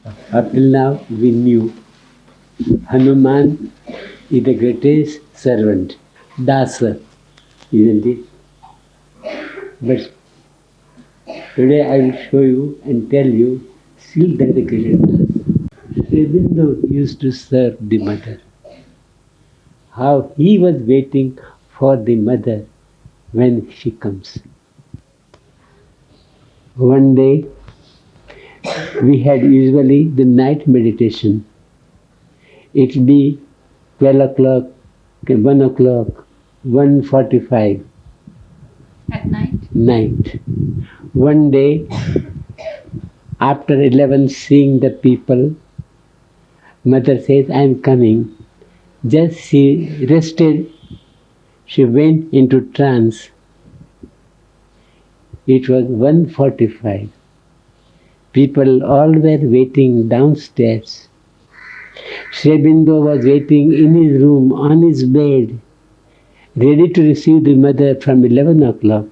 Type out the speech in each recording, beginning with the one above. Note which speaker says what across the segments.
Speaker 1: Up till now, we knew Hanuman is the greatest servant, Dasa, isn't it? But today I will show you and tell you still there is a greater Dasa. Sri Aurobindo used to serve the mother. How he was waiting for the mother when she comes. One day we had usually the night meditation. It will be 12 o'clock, 1 o'clock, 1:45.
Speaker 2: At night?
Speaker 1: Night. One day, after 11, seeing the people, mother says, I am coming. Just she rested, she went into trance. It was 1:45. People all were waiting downstairs. Sri Aurobindo was waiting in his room, on his bed, ready to receive the mother from 11 o'clock.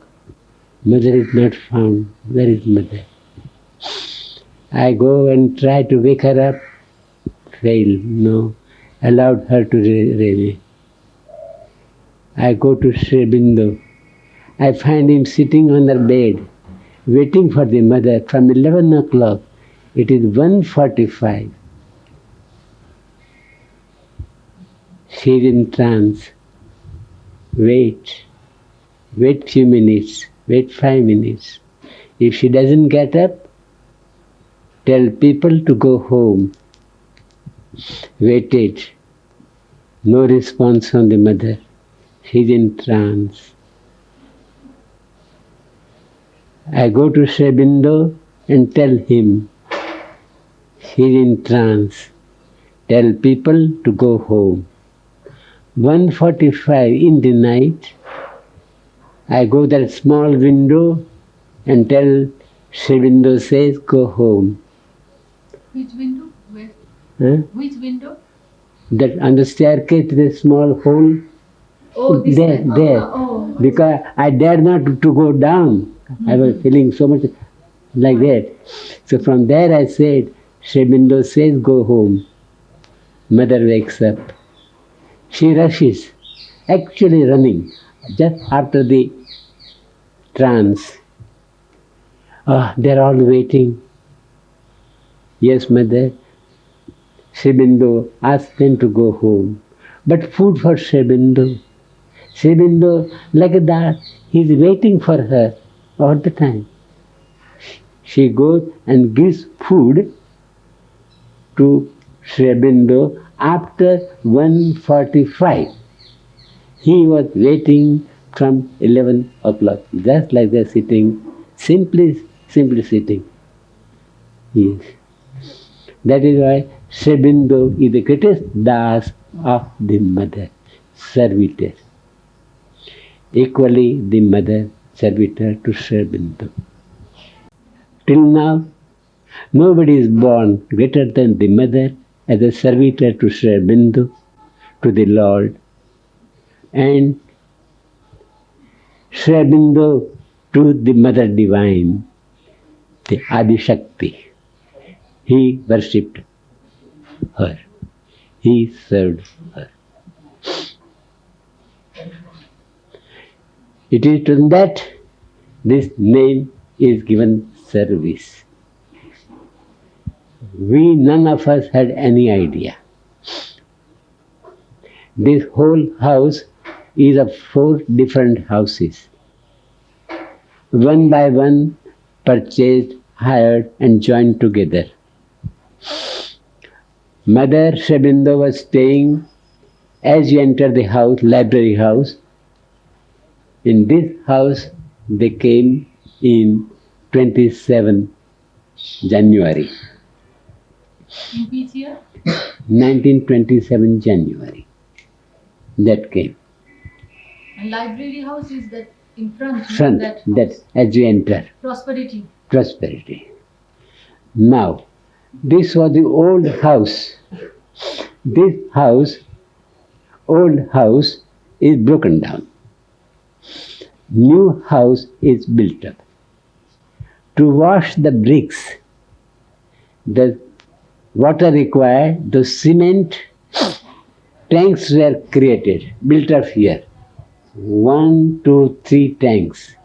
Speaker 1: Mother is not found. Where is mother? I go and try to wake her up. Fail. No. Allowed her to remain. I go to Sri Aurobindo. I find him sitting on the bed, waiting for the mother from 11 o'clock. It is 1:45. She is in trance. Wait. Wait few minutes. Wait 5 minutes. If she doesn't get up, tell people to go home. Waited. No response from the mother. She's in trance. I go to Sri Aurobindo and tell him, she's in trance. Tell people to go home. 1:45 in the night, I go that small window and tell Sri Aurobindo says, go home.
Speaker 2: Which window? Where?
Speaker 1: Huh?
Speaker 2: Which window?
Speaker 1: That on the staircase there's a small hole.
Speaker 2: Oh, this
Speaker 1: there,
Speaker 2: time.
Speaker 1: there.
Speaker 2: Oh.
Speaker 1: Because I dare not to go down. I was feeling so much like that. So from there I said, Sri Aurobindo says, go home. Mother wakes up. She rushes, actually running, just after the trance. They're all waiting. Yes, mother. Sri Aurobindo asked them to go home. But food for Sri Aurobindo. Sri Aurobindo, like that, he's waiting for her all the time. She goes and gives food to Sri Aurobindo after 1:45. He was waiting from 11 o'clock, just like they're sitting, simply sitting. Yes. That is why Sri Aurobindo is the greatest Das of the mother, servitor. Equally, the mother, servitor to Sri Aurobindo. Till now, nobody is born greater than the mother as a servitor to Sri Aurobindo, to the Lord, and Sri Aurobindo to the Mother Divine, the Adi Shakti. He worshipped her. He served her. It is to that this name is given service. None of us had any idea. This whole house is of 4 different houses. One by one, purchased, hired, and joined together. Mother Sri Aurobindo was staying as you enter the house, library house. In this house, they came in 27 January.
Speaker 2: In which year?
Speaker 1: 1927 January. That came.
Speaker 2: And library house is that in front?
Speaker 1: Front, that as you enter.
Speaker 2: Prosperity.
Speaker 1: Prosperity. Now, this was the old house. This house, old house, is broken down. New house is built up. To wash the bricks, the water required, the cement tanks were created, built up here. 1, 2, 3 tanks.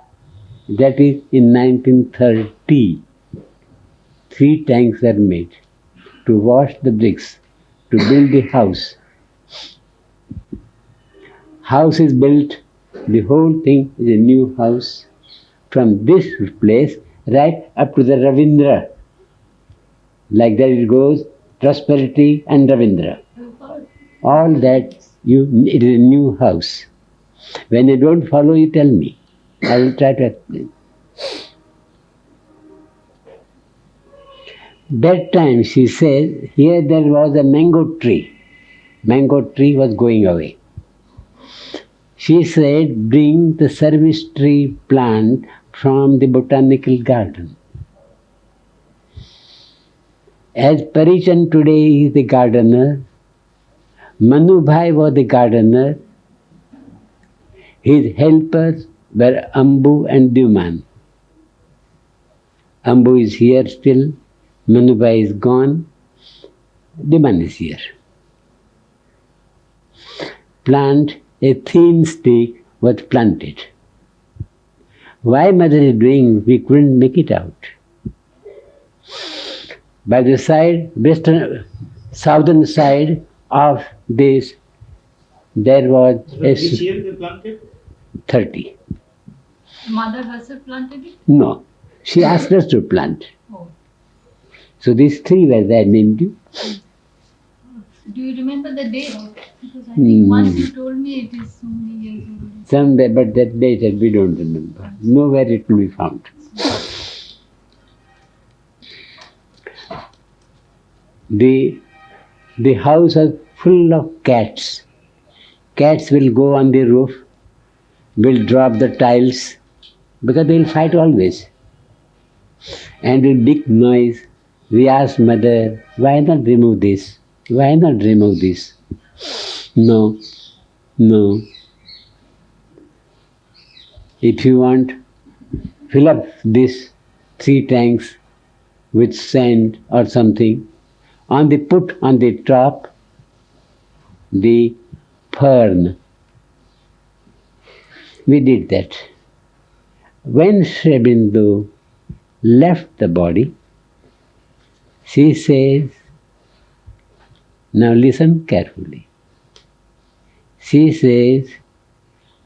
Speaker 1: That is in 1930. 3 tanks were made to wash the bricks, to build the house. House is built, the whole thing is a new house. From this place right up to the Ravindra. Like that it goes, prosperity and Ravindra. All that, it is a new house. When you don't follow, you tell me. I will try to explain. That time she said, here there was a mango tree. Mango tree was going away. She said, bring the service tree plant from the botanical garden. As Parichand today is the gardener, Manu Bhai was the gardener, his helpers were Ambu and Dyuman. Ambu is here still, Manu Bhai is gone, Dyuman is here. Plant, a thin stick was planted. Why mother is doing, we couldn't make it out. By the side, southern side of this, there was
Speaker 3: Which year they planted?
Speaker 1: 30.
Speaker 2: Mother herself planted it?
Speaker 1: No, she asked us to plant.
Speaker 2: Oh.
Speaker 1: So these 3 were there named you.
Speaker 2: Do you remember the date? Because I think once you told me it is so many years old.
Speaker 1: Somewhere, but that date we don't remember. Nowhere it will be found. The house was full of cats. Cats will go on the roof, will drop the tiles, because they will fight always. And with big noise, we asked mother, why not remove this? Why not remove this? No, no. If you want, fill up these 3 tanks with sand or something. Put on the top the fern. We did that. When Sri Aurobindo left the body, she says, now listen carefully. She says,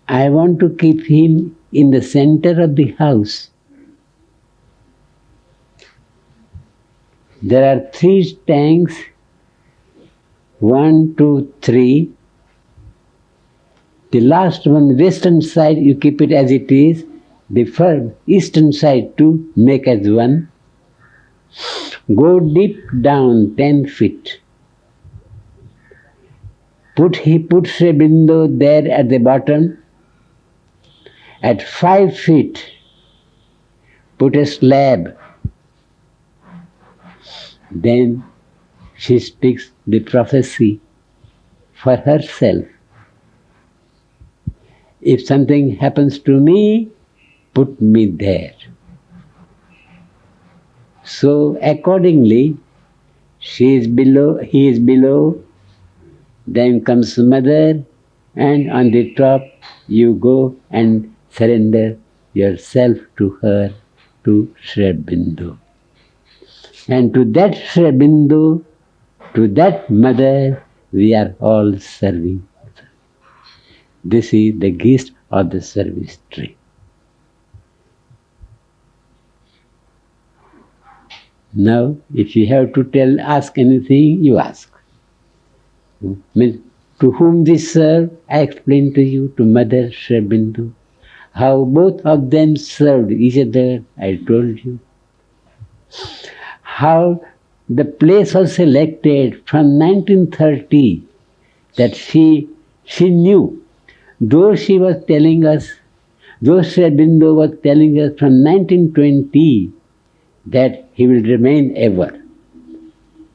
Speaker 1: I want to keep him in the center of the house. There are 3 tanks, 1, 2, 3. The last one, western side, you keep it as it is. The first, eastern side too, make as one. Go deep down 10 feet. Put Sri Aurobindo there at the bottom. At 5 feet, put a slab. Then she speaks the prophecy for herself. If something happens to me, put me there. So accordingly, she is below, he is below, then comes mother, and on the top you go and surrender yourself to her, to Sri Aurobindo. And to that Sri Aurobindo, to that mother, we are all serving. This is the gist of the service tree. Now, if you have to ask anything, you ask. To whom this served, I explained to you, to Mother Sri Aurobindo. How both of them served each other, I told you. How the place was selected from 1930, that she knew. Though she was telling us, though Sri Aurobindo was telling us from 1920 that he will remain ever.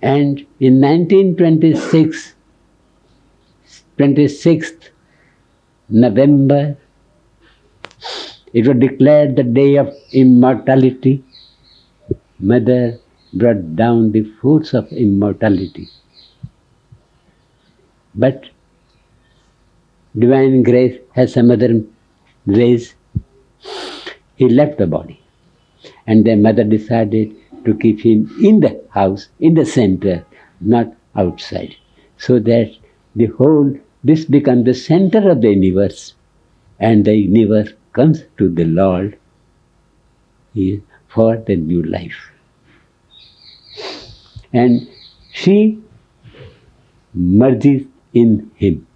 Speaker 1: And in 1926, 26th November, it was declared the day of immortality. Mother brought down the force of immortality. But divine grace has some other ways. He left the body, and the mother decided to keep him in the house, in the center, not outside, so that this becomes the center of the universe, and the universe comes to the Lord for the new life. And she merges in him.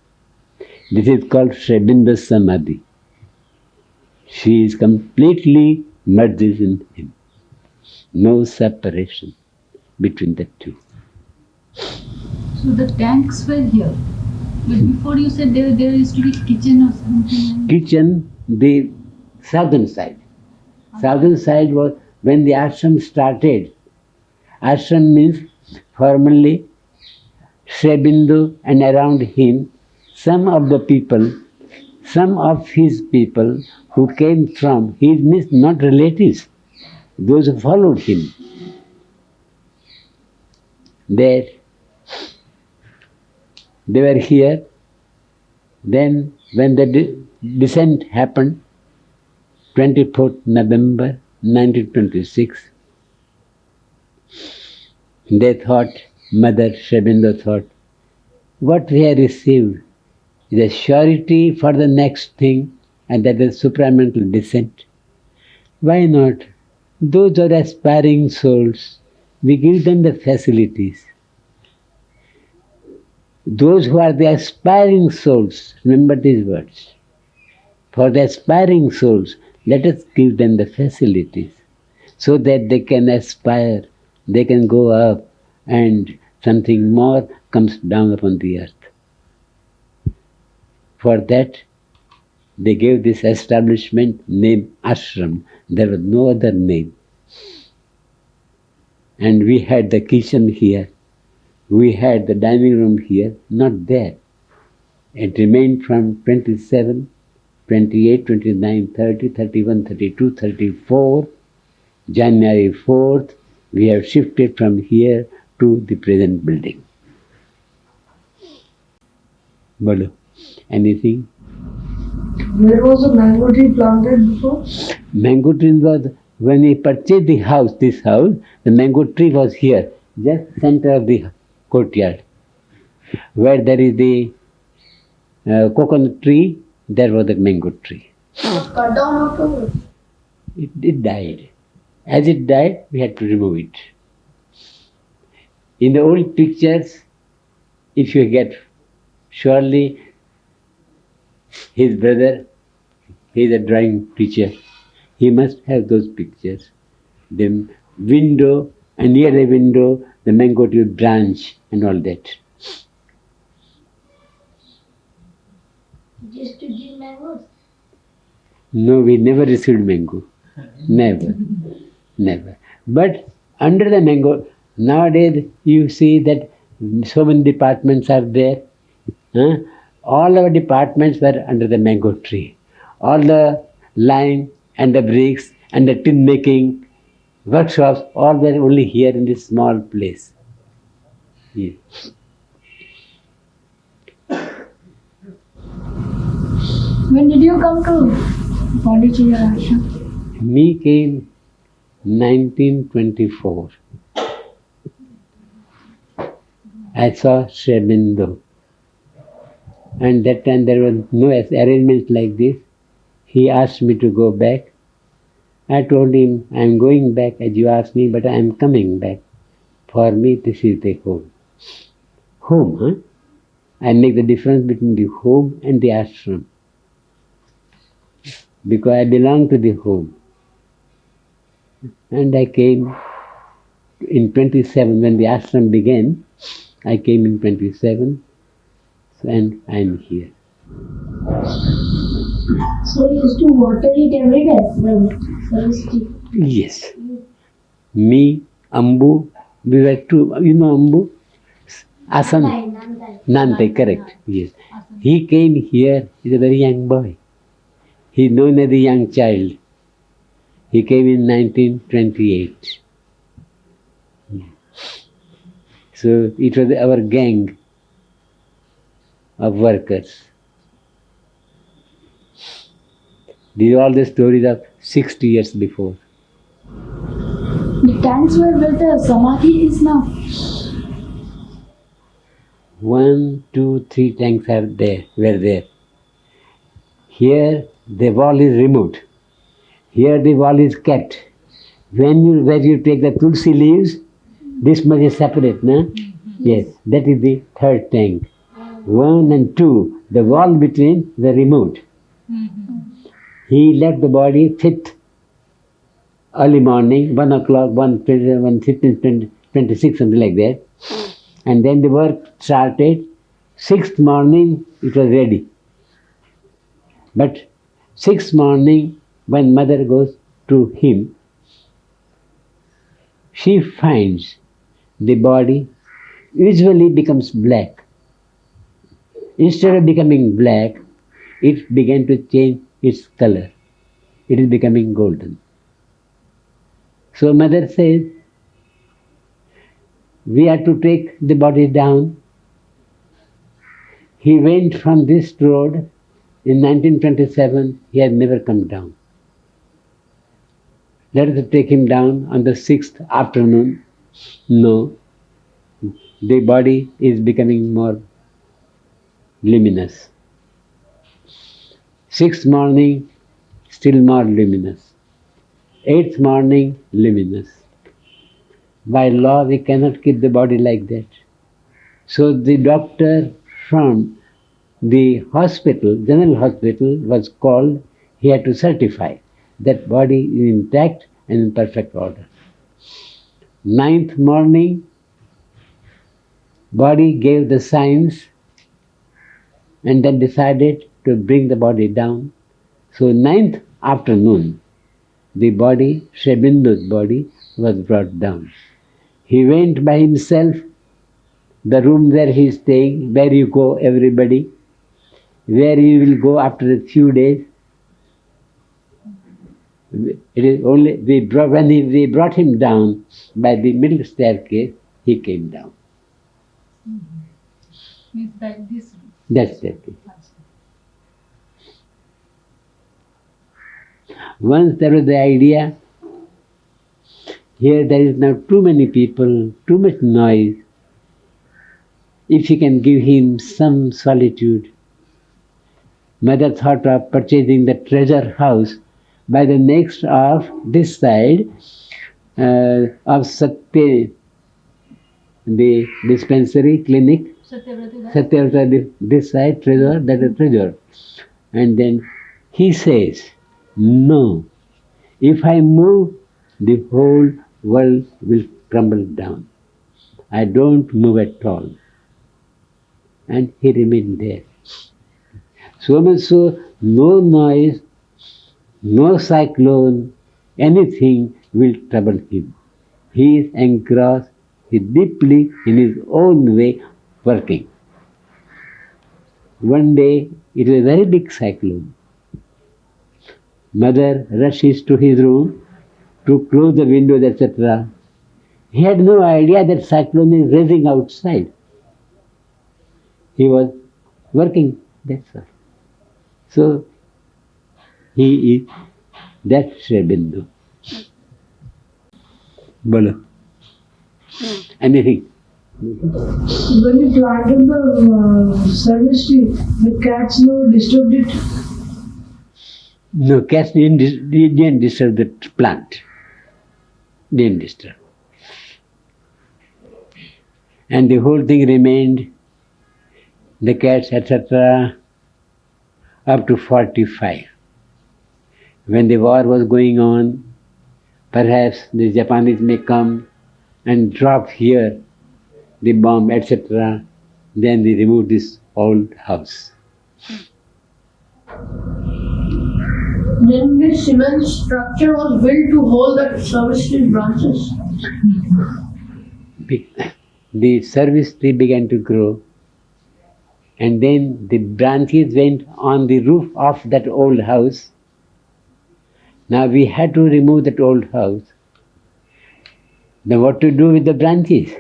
Speaker 1: This is called Srebinda Samadhi. She is completely merges in him. No separation between the two.
Speaker 2: So the tanks were here. But before you said there used to be kitchen or something.
Speaker 1: Kitchen, the southern side. Southern side was when the ashram started. Ashram means formerly Srebindu and around him some of his people who came from, he means not relatives, those who followed him. They were here. Then when the descent happened, 24th November 1926, they thought, Mother Srebindu thought, what we have received is a surety for the next thing, and that is supramental descent. Why not? Those are aspiring souls. We give them the facilities. Those who are the aspiring souls, remember these words. For the aspiring souls, let us give them the facilities so that they can aspire, they can go up, and something more comes down upon the earth. For that, they gave this establishment name Ashram. There was no other name. And we had the kitchen here. We had the dining room here, not there. It remained from 27, 28, 29, 30, 31, 32, 34. January 4th, we have shifted from here to the present building. Bolo, anything?
Speaker 3: Where was the mango tree planted before?
Speaker 1: Mango tree was, when we purchased the house, this house, the mango tree was here, just center of the courtyard. Where there is the coconut tree, there was the mango tree.
Speaker 3: Cut down afterwards.
Speaker 1: It died. As it died, we had to remove it. In the old pictures, if you get, surely his brother, he is a drawing teacher, he must have those pictures. The window, and near the window, the mango tree branch and all that.
Speaker 3: Just to give mangoes.
Speaker 1: No, we never received mango. Never. Never. But under the mango, nowadays you see that so many departments are there. All our departments were under the mango tree. All the lime and the bricks and the tin making workshops, all were only here in this small place. Yes.
Speaker 2: When did you come to Pondicherry Ashram?
Speaker 1: Me came 1924. I saw Srebindu. And that time there was no arrangements like this. He asked me to go back. I told him, I am going back as you asked me, but I am coming back. For me, this is the home. Home, huh? I make the difference between the home and the ashram. Because I belong to the home. And I came in 27, when the ashram began, I came in 27, and I am here.
Speaker 3: So you used to water it every day? The
Speaker 1: Yes. Me, Ambu, we were two, you know Ambu? Asan. Nantai, correct. Yes. He came here, he's a very young boy. He's known as a young child. He came in 1928. So it was our gang of workers. These are all the stories of 60 years before.
Speaker 3: The tanks were where the Samadhi is now.
Speaker 1: 1, 2, 3 tanks were there. Here the wall is removed. Here the wall is kept. Where you take the tulsi leaves, this much is separate, no? Yes, that is the third tank. 1 and 2, the wall between the removed. He left the body 5th early morning, 1 o'clock, 1:15, 26, something like that. And then the work started. 6th morning, it was ready. But 6th morning, when mother goes to him, she finds the body usually becomes black. Instead of becoming black, it began to change its color. It is becoming golden. So mother says, we are to take the body down. He went from this road in 1927, he had never come down. Let us take him down on the 6th afternoon. No, the body is becoming more luminous. 6th morning, still more luminous. 8th morning, luminous. By law, we cannot keep the body like that. So the doctor from the hospital, general hospital, was called. He had to certify that body is intact and in perfect order. 9th morning, body gave the signs and then decided to bring the body down. So 9th afternoon, the body, Sri Aurobindo body, was brought down. He went by himself, the room where he is staying, where you go, everybody, where you will go after a few days. It is only when we brought him down by the middle staircase, he came down.
Speaker 2: Means that this room.
Speaker 1: That staircase. Once there was the idea, here there is now too many people, too much noise. If you can give him some solitude. Mother thought of purchasing the treasure house by the next of this side of Satya, the dispensary clinic. Satyavrata, this side, treasure, that is treasure. And then he says, no, if I move, the whole world will crumble down. I don't move at all. And he remained there. So much so, no noise, no cyclone, anything will trouble him. He is engrossed, he deeply in his own way working. One day, it was a very big cyclone. Mother rushes to his room to close the windows, etc. He had no idea that cyclone is raging outside. He was working, that's all. So, he is that Sri Aurobindo. Bolo. Anything?
Speaker 4: When you planted the service tree, the cats never disturbed it.
Speaker 1: No, cats didn't disturb the plant. Didn't disturb. And the whole thing remained, the cats, etc., up to 45. When the war was going on, perhaps the Japanese may come and drop here the bomb, etc. Then they removed this old house.
Speaker 4: Then this cement structure was built to hold the service tree branches.
Speaker 1: The service tree began to grow, and then the branches went on the roof of that old house. Now we had to remove that old house. Then what to do with the branches?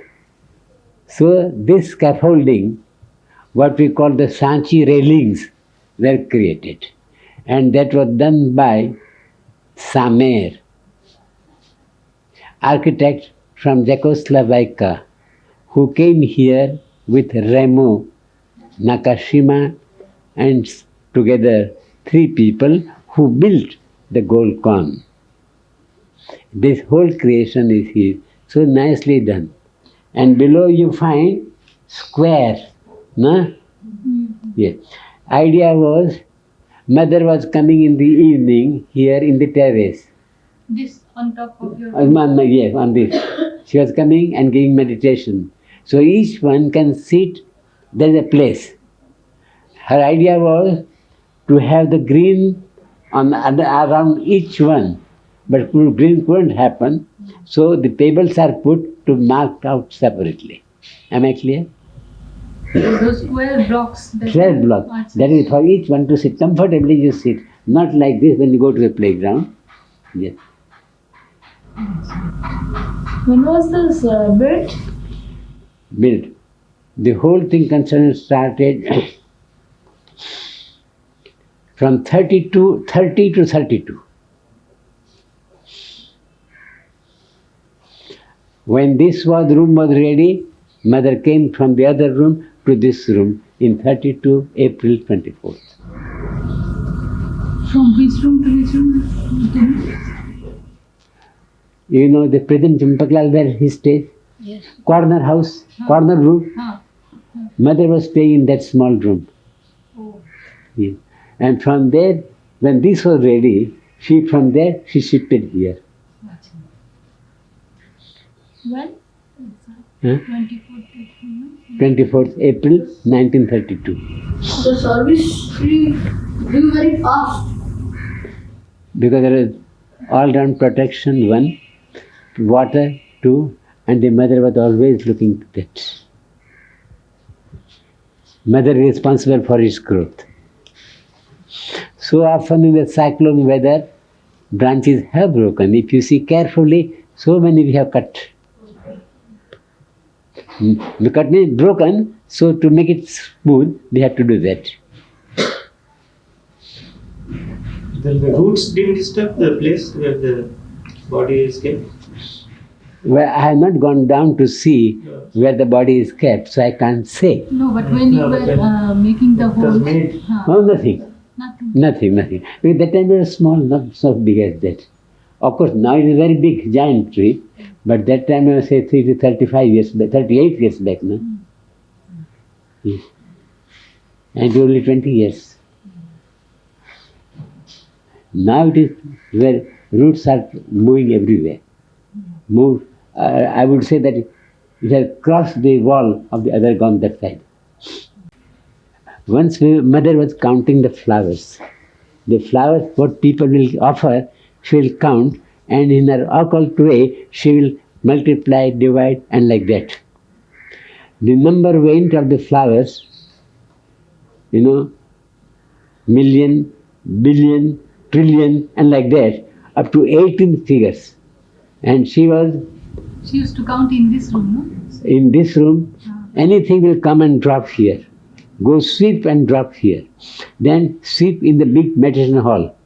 Speaker 1: So this scaffolding, what we call the Sanchi railings, were created. And that was done by Samer, architect from Czechoslovakia, who came here with Remo, Nakashima, and together 3 people who built the gold con. This whole creation is here, so nicely done. And below you find square, no? Yes. Idea was, mother was coming in the evening here in the terrace.
Speaker 2: This on top of your.
Speaker 1: Yes, on this. She was coming and giving meditation. So each one can sit, there is a place. Her idea was to have the green around each one, but green couldn't happen, so the tables are put to mark out separately. Am I clear?
Speaker 2: Those square blocks.
Speaker 1: Square block. That is for each one to sit comfortably. You sit, not like this when you go to the playground. Yes.
Speaker 3: When was this built?
Speaker 1: Built. The whole thing concern started from 30 to 32. When this room was ready, mother came from the other room to this room in 32 April 24th.
Speaker 2: From which room to which room?
Speaker 1: You know the present Champaklal where he stays?
Speaker 2: Yes.
Speaker 1: Corner house, corner room. Mother was staying in that small room.
Speaker 2: Oh.
Speaker 1: Yeah. And from there, when this was ready, from there she shifted here.
Speaker 2: When?
Speaker 1: Huh?
Speaker 2: 24th April.
Speaker 1: 24th April 1932.
Speaker 4: The service tree grew very fast.
Speaker 1: Because there is all-round protection, 1, water, 2, and the mother was always looking to that. Mother responsible for its growth. So often in the cyclone weather, branches have broken. If you see carefully, so many we have cut. The cut means broken, so to make it smooth, we have to do that.
Speaker 5: Then the roots didn't disturb the place where the body is kept?
Speaker 1: Well, I have not gone down to see where the body is kept, so I can't say.
Speaker 2: No, but when you
Speaker 5: No, but
Speaker 2: were making the
Speaker 5: it was
Speaker 2: holes.
Speaker 5: made.
Speaker 1: Oh, nothing.
Speaker 2: Nothing.
Speaker 1: Nothing. Because that time it was small, not so big as that. Of course, now it is a very big, giant tree, but that time I was say 30 to 35 years back, 38 years back now. Yes. And only 20 years. Now it is where roots are moving everywhere. I would say that it has crossed the wall of the other gone that side. Once mother was counting the flowers. The flowers, what people will offer, she will count, and in her occult way, she will multiply, divide, and like that. The number went of the flowers, million, billion, trillion, and like that, up to 18 figures. And she
Speaker 2: used to count in this room, no?
Speaker 1: in this room, anything will come and drop here. Go sweep and drop here. Then sweep in the big meditation hall.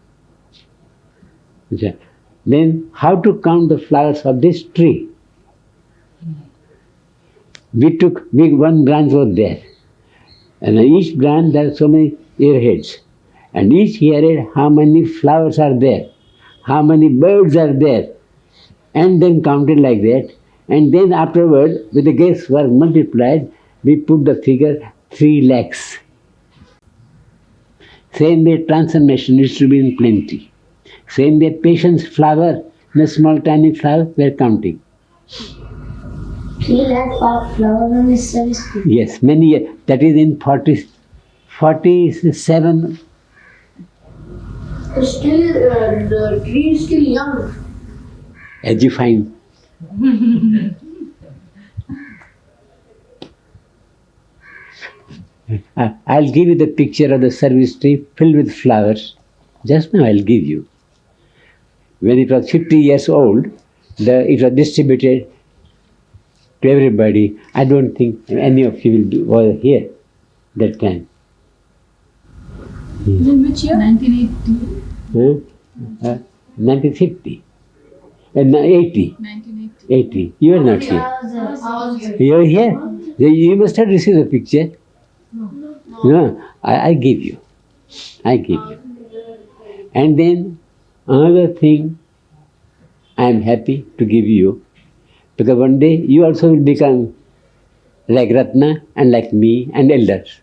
Speaker 1: Then how to count the flowers of this tree? One branch was there. And on each branch there are so many earheads. And each earhead, how many flowers are there? How many birds are there? And then counted like that. And then afterward, with the guesswork multiplied, we put the figure 3 lakhs. Same way transformation is to be in plenty. Same way patience flower, the small tiny flower, we are counting.
Speaker 3: 3 lakh flowers on this service tree.
Speaker 1: Yes, many years. That is in 47.
Speaker 4: Still, the tree is still young.
Speaker 1: As you find. I'll give you the picture of the service tree filled with flowers. Just now I'll give you. When it was 50 years old, it was distributed to everybody. I don't think any of you will be were here that time.
Speaker 3: In which year?
Speaker 2: 1980.
Speaker 1: Huh? 1950. 80.
Speaker 2: 1980.
Speaker 1: 80. You were not here.
Speaker 3: I was here.
Speaker 1: You were here. You must have received the picture. No, I give you. I give you. And then another thing I am happy to give you, because one day you also will become like Ratna and like me and elders.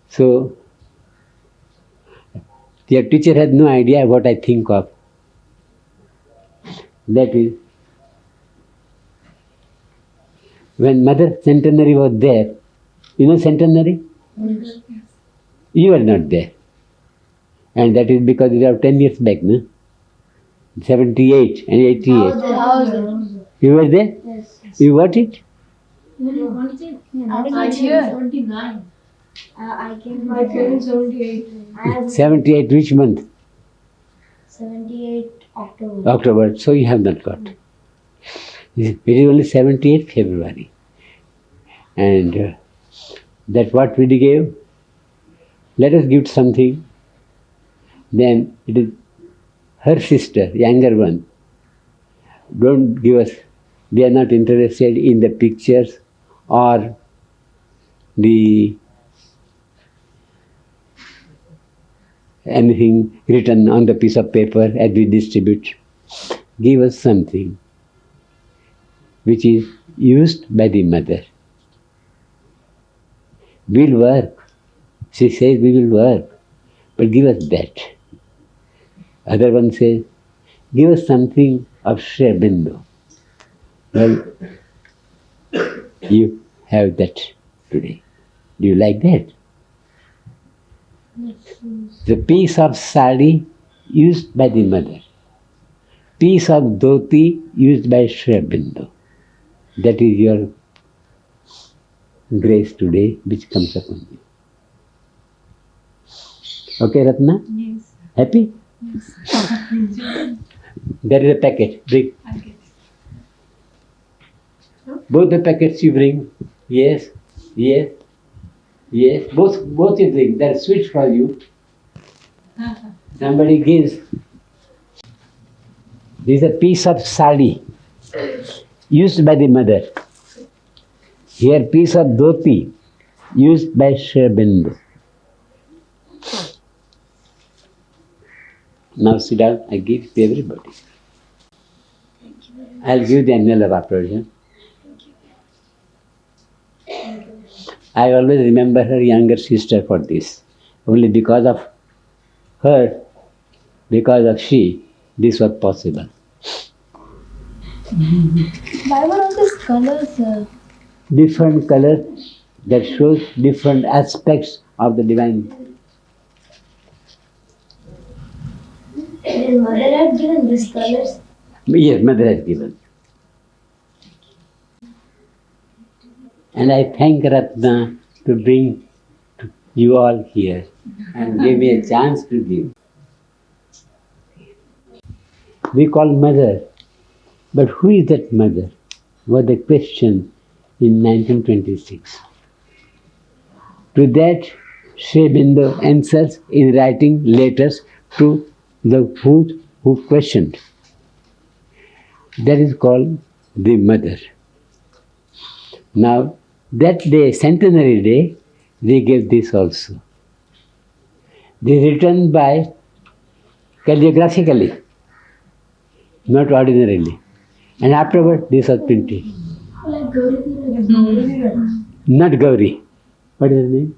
Speaker 1: So your teacher has no idea what I think of. That is, when Mother Centenary was there, you know Centenary? You were not there. And that is because it was 10 years back, no? 78 and 88.
Speaker 3: I was there.
Speaker 1: You were there?
Speaker 3: Yes.
Speaker 1: You got it?
Speaker 3: I was here. 79. I came.
Speaker 4: I came in 78.
Speaker 3: I have
Speaker 1: 78, which month?
Speaker 3: 78 October.
Speaker 1: October. So you have not got. It is only 78 February. And that what we gave, let us give something. Then it is her sister, younger one. Don't give us, they are not interested in the pictures or the anything written on the piece of paper as we distribute. Give us something which is used by the mother. We'll work. She says we will work, but give us that. Other one says, give us something of Sri Aurobindo. Well, you have that today. Do you like that? The piece of sari used by the mother. Piece of dhoti used by Sri Aurobindo. That is your grace today which comes upon you. Okay, Ratna?
Speaker 2: Yes.
Speaker 1: Happy?
Speaker 2: Yes.
Speaker 1: There is a packet. Bring.
Speaker 2: I'll get it.
Speaker 1: Both the packets you bring. Yes, yes, yes. Both you bring. That's sweet for you. Somebody gives. This is a piece of sari used by the mother. Here piece of dhoti used by Sri Aurobindo. Now sit down, I give to everybody. I'll give the annual of approbation. I always remember her younger sister for this. Only because of her, because of she, this was possible.
Speaker 3: Why were all these colors?
Speaker 1: Different color that shows different aspects of the divine.
Speaker 3: Your mother had given these colors.
Speaker 1: Yes, mother has given. And I thank Ratna to bring you all here and give me a chance to give. We call mother, but who is that mother? Was the question in 1926. To that, Sri Aurobindo answers in writing letters to the who questioned. That is called the mother. Now, that day, centenary day, they gave this also. This is written by calligraphically, not ordinarily. And afterward, this was printed.
Speaker 3: Like Gauri.
Speaker 1: Not Gauri. What is her name?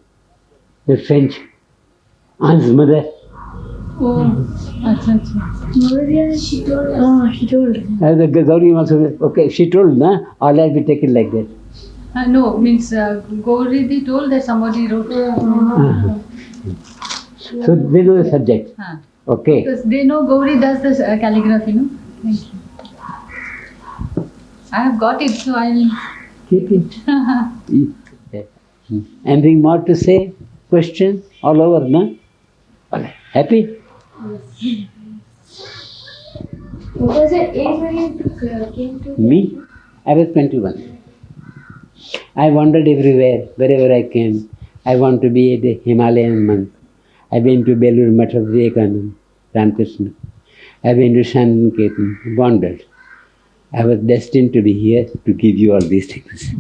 Speaker 1: The French. Anne's mother.
Speaker 2: Oh, acha, acha.
Speaker 3: Maria, she told us.
Speaker 2: She told.
Speaker 1: The Gauri also, okay, she told, na? All right, we take it like that.
Speaker 2: No, means Gauri they told that somebody wrote.
Speaker 1: So they know the subject. Okay.
Speaker 2: Because they know Gauri does this calligraphy, no? Thank you. I have got it, so I'll.
Speaker 1: Keep it. Anything more to say? Question? All over, no? All right. Happy?
Speaker 3: What was the age when you came to?
Speaker 1: Me? I was 21. I wandered everywhere, wherever I came. I want to be a Himalayan monk. I went to Belur Math of Vivekananda, Ramakrishna. I went to Shantiniketan, wandered. I was destined to be here to give you all these things.